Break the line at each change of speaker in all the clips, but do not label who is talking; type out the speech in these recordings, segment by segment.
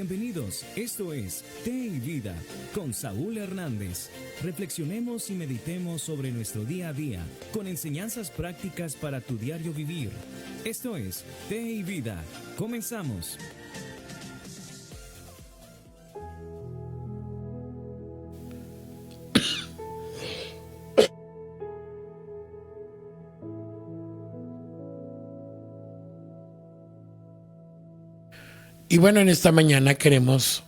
Bienvenidos, esto es Té y Vida con Saúl Hernández. Reflexionemos y meditemos sobre nuestro día a día con enseñanzas prácticas para tu diario vivir. Esto es Té y Vida. Comenzamos.
Y bueno, en esta mañana queremos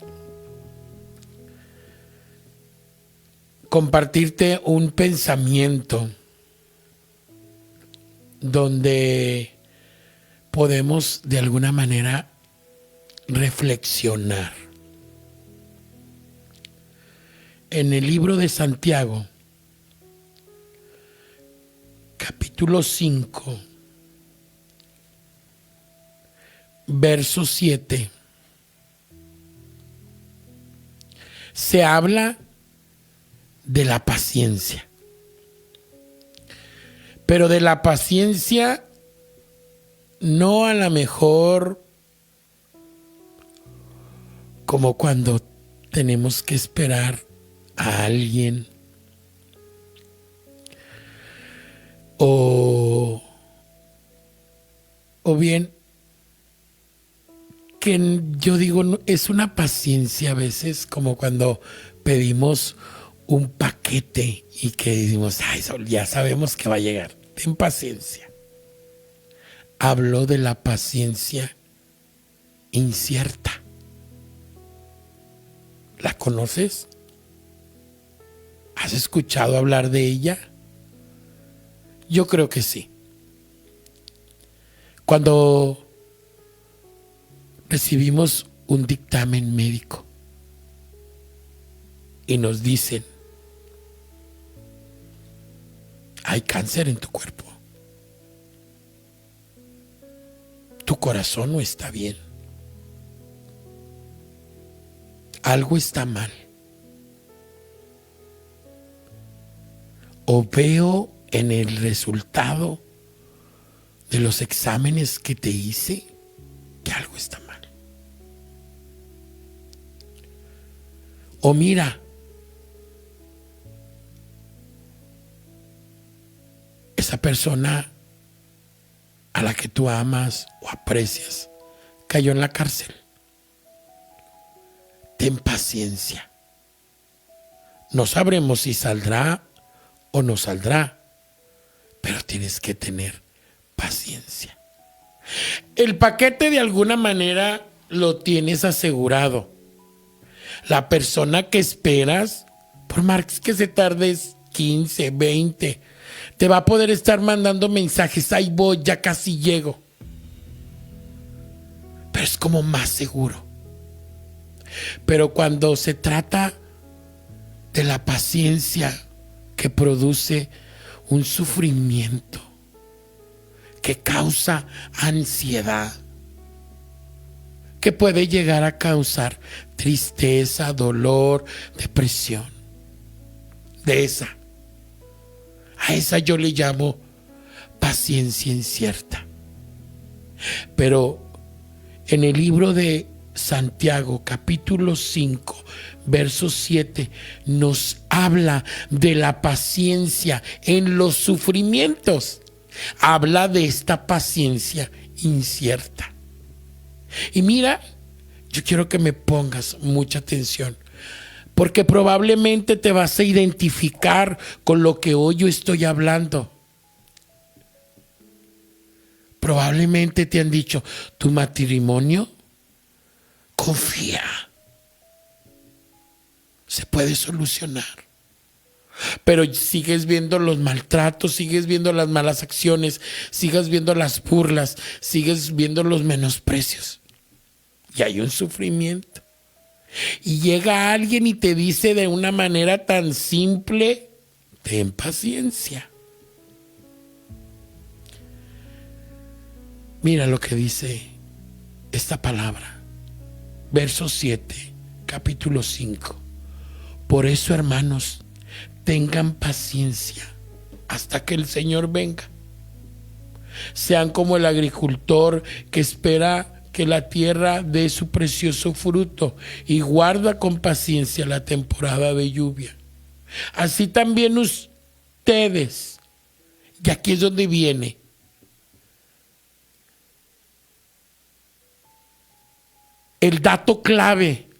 compartirte un pensamiento donde podemos de alguna manera reflexionar. En el libro de Santiago, capítulo 5, verso 7, se habla de la paciencia, pero de la paciencia no a lo mejor como cuando tenemos que esperar a alguien o bien que yo digo, es una paciencia a veces como cuando pedimos un paquete y que decimos, ay, ya sabemos que va a llegar, ten paciencia. Hablo de la paciencia incierta. ¿La conoces? ¿Has escuchado hablar de ella? Yo creo que sí. Cuando recibimos un dictamen médico y nos dicen, hay cáncer en tu cuerpo, tu corazón no está bien, algo está mal, o veo en el resultado de los exámenes que te hice que algo está mal. O mira, esa persona a la que tú amas o aprecias cayó en la cárcel. Ten paciencia. No sabremos si saldrá o no saldrá, pero tienes que tener paciencia. El paquete de alguna manera lo tienes asegurado. La persona que esperas, por más que se tardes 15, 20, te va a poder estar mandando mensajes, ahí voy, ya casi llego. Pero es como más seguro. Pero cuando se trata de la paciencia que produce un sufrimiento, que causa ansiedad, que puede llegar a causar tristeza, dolor, depresión. A esa yo le llamo paciencia incierta. Pero en el libro de Santiago, capítulo 5, verso 7, nos habla de la paciencia en los sufrimientos. Habla de esta paciencia incierta. Y mira, yo quiero que me pongas mucha atención, porque probablemente te vas a identificar con lo que hoy yo estoy hablando. Probablemente te han dicho, tu matrimonio, confía, se puede solucionar. Pero sigues viendo los maltratos, sigues viendo las malas acciones, sigues viendo las burlas, sigues viendo los menosprecios. Y hay un sufrimiento. Y llega alguien y te dice de una manera tan simple, ten paciencia. Mira lo que dice esta palabra. Verso 7, capítulo 5. Por eso, hermanos, tengan paciencia hasta que el Señor venga. Sean como el agricultor que espera que la tierra dé su precioso fruto y guarda con paciencia la temporada de lluvia. Así también ustedes, y aquí es donde viene el dato clave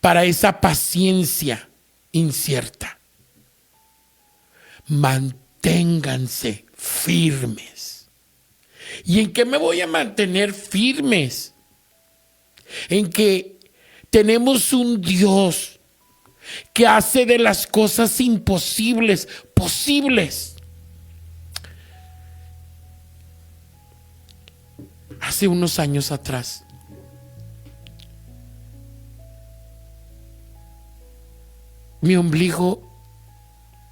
para esa paciencia incierta. Manténganse firmes. ¿Y en qué me voy a mantener firmes? En que tenemos un Dios que hace de las cosas imposibles posibles. Hace unos años atrás, mi ombligo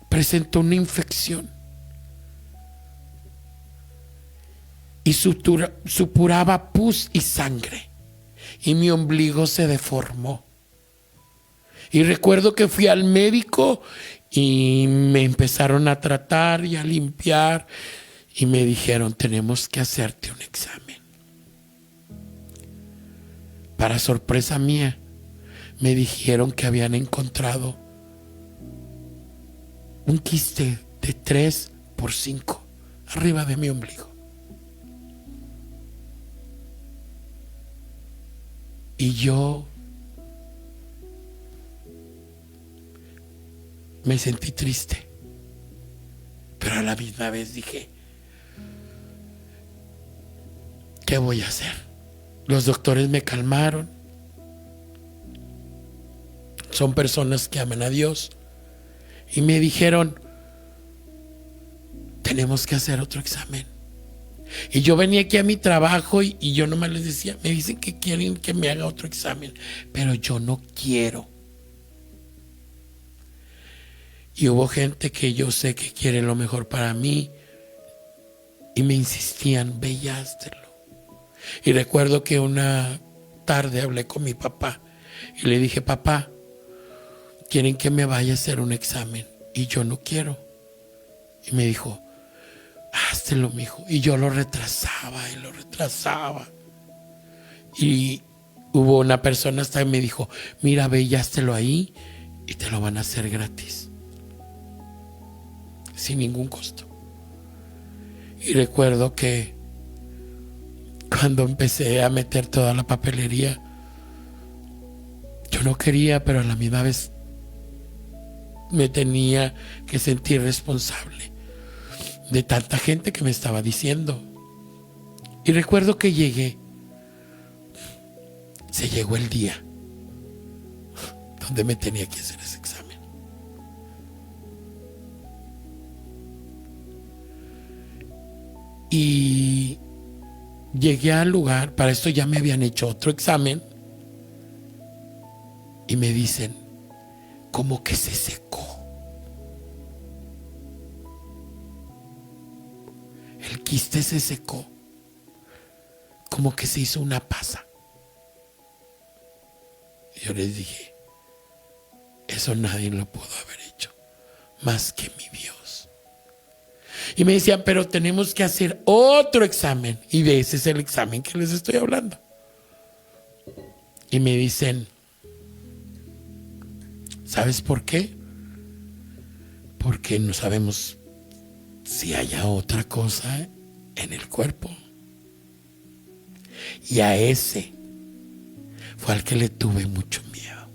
presentó una infección y supuraba pus y sangre, y mi ombligo se deformó. Y recuerdo que fui al médico y me empezaron a tratar y a limpiar, y me dijeron: tenemos que hacerte un examen. Para sorpresa mía, me dijeron que habían encontrado un quiste de 3x5 arriba de mi ombligo. Y yo me sentí triste, pero a la misma vez dije: ¿qué voy a hacer? Los doctores me calmaron. Son personas que aman a Dios. Y me dijeron: tenemos que hacer otro examen. Y yo venía aquí a mi trabajo y yo nomás les decía: me dicen que quieren que me haga otro examen, pero yo no quiero. Y hubo gente que yo sé que quiere lo mejor para mí y me insistían: ve y háztelo. Y recuerdo que una tarde hablé con mi papá y le dije: papá, quieren que me vaya a hacer un examen y yo no quiero. Y me dijo: háztelo, mijo. Y yo lo retrasaba y lo retrasaba. Y hubo una persona hasta que me dijo: mira, ve y háztelo ahí y te lo van a hacer gratis, sin ningún costo. Y recuerdo que cuando empecé a meter toda la papelería, yo no quería, pero a la misma vez me tenía que sentir responsable de tanta gente que me estaba diciendo. Y recuerdo que se llegó el día donde me tenía que hacer ese examen. Y llegué al lugar. Para esto ya me habían hecho otro examen y me dicen: como que se secó. El quiste se secó, como que se hizo una pasa. Y yo les dije: eso nadie lo pudo haber hecho más que mi Dios. Y me decían: pero tenemos que hacer otro examen. Y de ese es el examen que les estoy hablando. Y me dicen: ¿sabes por qué? Porque no sabemos si haya otra cosa en el cuerpo. Y a ese fue al que le tuve mucho miedo.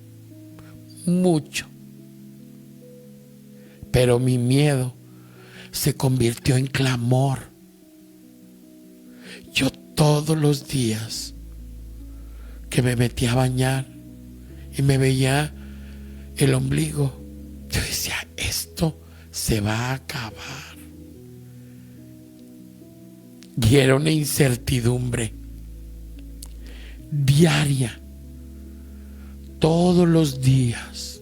Mucho. Pero mi miedo se convirtió en clamor. Yo todos los días que me metía a bañar y me veía el ombligo, yo decía: esto se va a acabar. Y era una incertidumbre diaria. Todos los días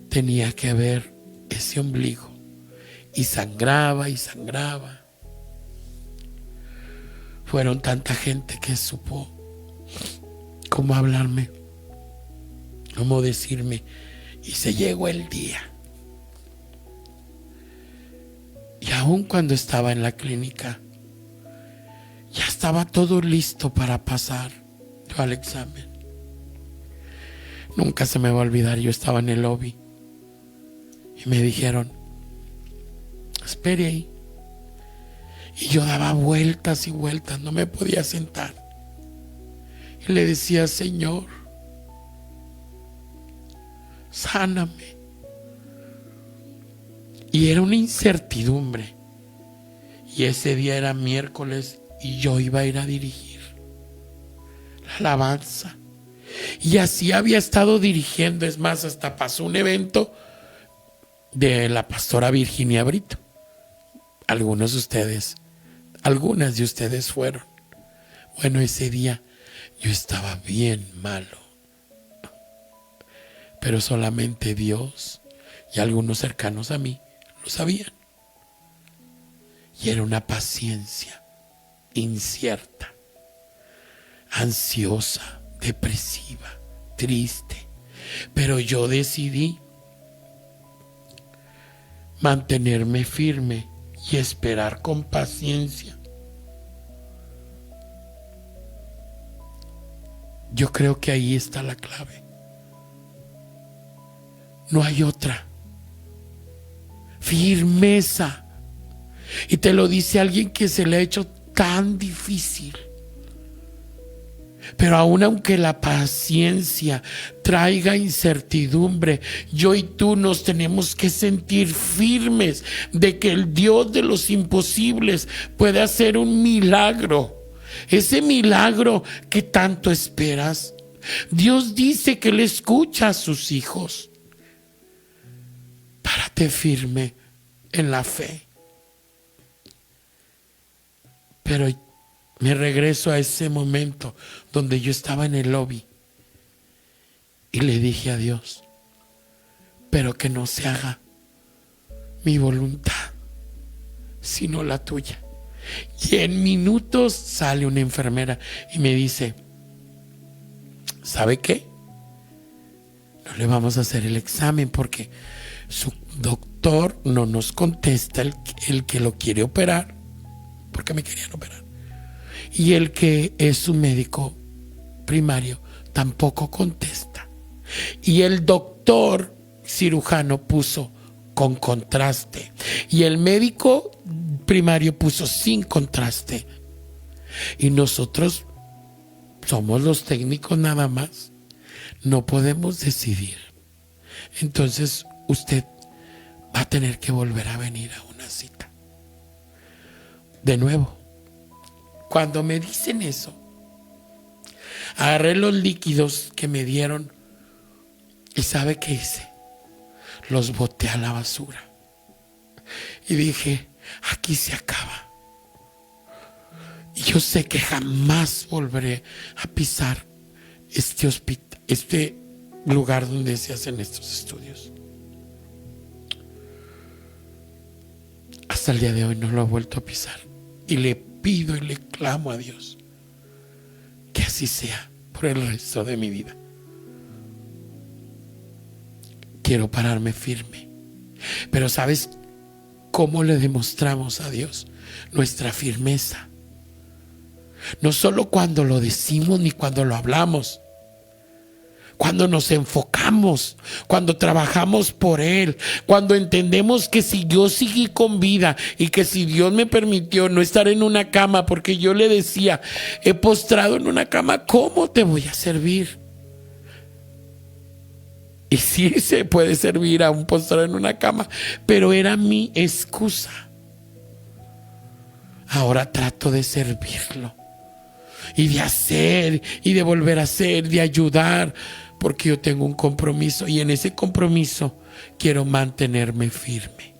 tenía que ver ese ombligo y sangraba y sangraba. Fueron tanta gente que supo cómo hablarme, cómo decirme, y se llegó el día. Y aún cuando estaba en la clínica, Ya estaba todo listo para pasar yo al examen. Nunca se me va a olvidar, yo estaba en el lobby y me dijeron, espere ahí. Y yo daba vueltas y vueltas, no me podía sentar. Y le decía, Señor, sáname. Y era una incertidumbre. Y ese día era miércoles y yo iba a ir a dirigir la alabanza. Y así había estado dirigiendo. Es más, hasta pasó un evento de la pastora Virginia Brito. Algunas de ustedes fueron. Bueno, ese día yo estaba bien malo. Pero solamente Dios y algunos cercanos a mí lo sabían. Y era una paciencia incierta, ansiosa, depresiva, triste. Pero yo decidí mantenerme firme y esperar con paciencia. Yo creo que ahí está la clave. No hay otra. Firmeza. Y te lo dice alguien que se le ha hecho tan difícil. Pero aun aunque la paciencia traiga incertidumbre, yo y tú nos tenemos que sentir firmes de que el Dios de los imposibles puede hacer un milagro. Ese milagro que tanto esperas. Dios dice que Él escucha a sus hijos. Párate firme en la fe. Pero me regreso a ese momento donde yo estaba en el lobby y le dije a Dios, pero que no se haga mi voluntad, sino la tuya. Y en minutos sale una enfermera y me dice, ¿sabe qué? No le vamos a hacer el examen porque su doctor no nos contesta, el que lo quiere operar, porque me querían operar. Y el que es su médico primario tampoco contesta. Y el doctor cirujano puso con contraste. Y el médico primario puso sin contraste. Y nosotros somos los técnicos nada más. No podemos decidir. Entonces usted va a tener que volver a venir a una cita. De nuevo, cuando me dicen eso, agarré los líquidos que me dieron y ¿sabe qué hice? Los boté a la basura. Y dije, aquí se acaba. Y yo sé que jamás volveré a pisar este hospital, este lugar donde se hacen estos estudios. Hasta el día de hoy no lo he vuelto a pisar. Y le pido y le clamo a Dios que así sea por el resto de mi vida. Quiero pararme firme. Pero ¿sabes cómo le demostramos a Dios nuestra firmeza? No solo cuando lo decimos ni cuando lo hablamos. Cuando nos enfocamos, cuando trabajamos por Él, cuando entendemos que si yo seguí con vida y que si Dios me permitió no estar en una cama, porque yo le decía, he postrado en una cama, ¿cómo te voy a servir? Y sí se puede servir a un postrado en una cama, pero era mi excusa. Ahora trato de servirlo y de hacer y de volver a hacer, de ayudar, porque yo tengo un compromiso y en ese compromiso quiero mantenerme firme.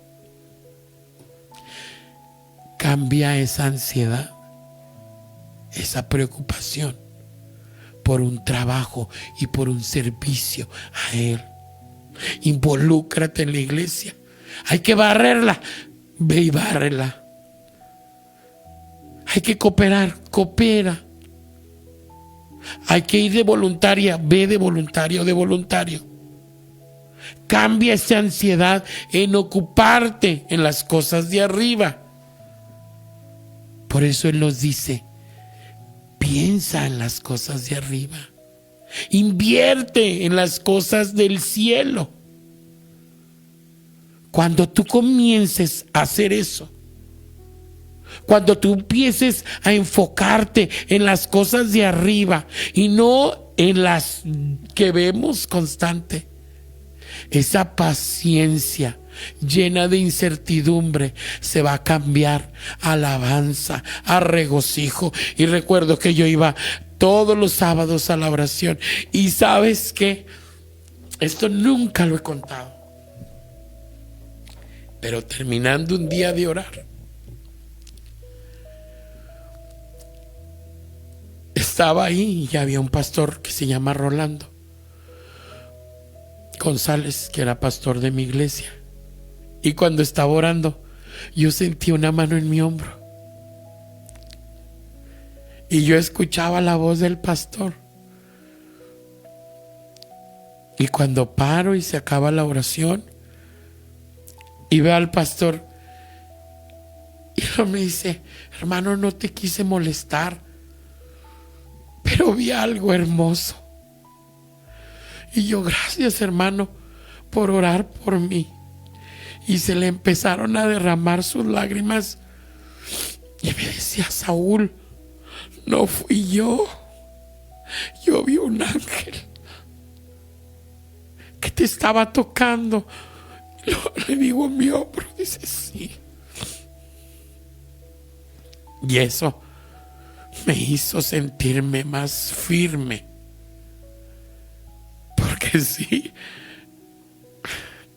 Cambia esa ansiedad, esa preocupación por un trabajo y por un servicio a Él. Involúcrate en la iglesia. Hay que barrerla, ve y bárrela. Hay que cooperar, coopera. Hay que ir de voluntaria, ve de voluntario o de voluntario. Cambia esa ansiedad en ocuparte en las cosas de arriba. Por eso Él nos dice piensa en las cosas de arriba. Invierte en las cosas del cielo. Cuando tú comiences a hacer eso, cuando tú empieces a enfocarte en las cosas de arriba y no en las que vemos constante, esa paciencia llena de incertidumbre se va a cambiar a alabanza, a regocijo. Y recuerdo que yo iba todos los sábados a la oración, y ¿sabes qué? Esto nunca lo he contado, pero terminando un día de orar, estaba ahí y había un pastor que se llama Rolando González, que era pastor de mi iglesia. Y cuando estaba orando, yo sentí una mano en mi hombro. Y yo escuchaba la voz del pastor. Y cuando paro y se acaba la oración, y veo al pastor, y él me dice: hermano, no te quise molestar, pero vi algo hermoso. Y yo: gracias, hermano, por orar por mí. Y se le empezaron a derramar sus lágrimas. Y me decía: Saúl, no fui yo. Yo vi un ángel que te estaba tocando. Le digo en mi hombro. Dice: sí. Y eso me hizo sentirme más firme. Porque sí,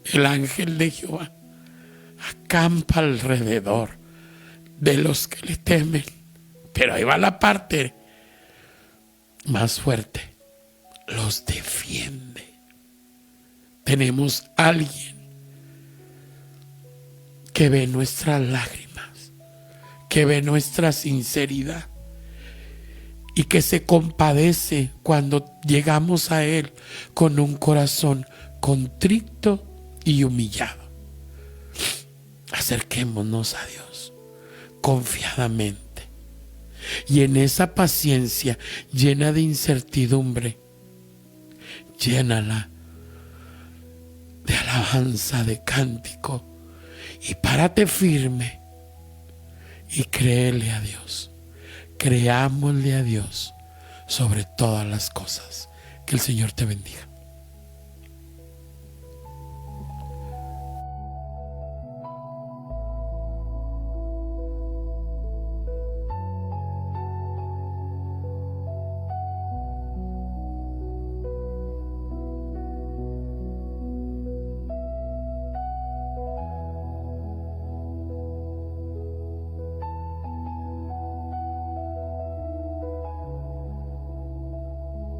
el ángel de Jehová acampa alrededor de los que le temen. Pero ahí va la parte más fuerte: los defiende. Tenemos alguien que ve nuestras lágrimas, que ve nuestra sinceridad y que se compadece cuando llegamos a Él con un corazón contrito y humillado. Acerquémonos a Dios confiadamente, y en esa paciencia llena de incertidumbre, llénala de alabanza, de cántico, y párate firme y créele a Dios. Creámosle a Dios sobre todas las cosas. Que el Señor te bendiga.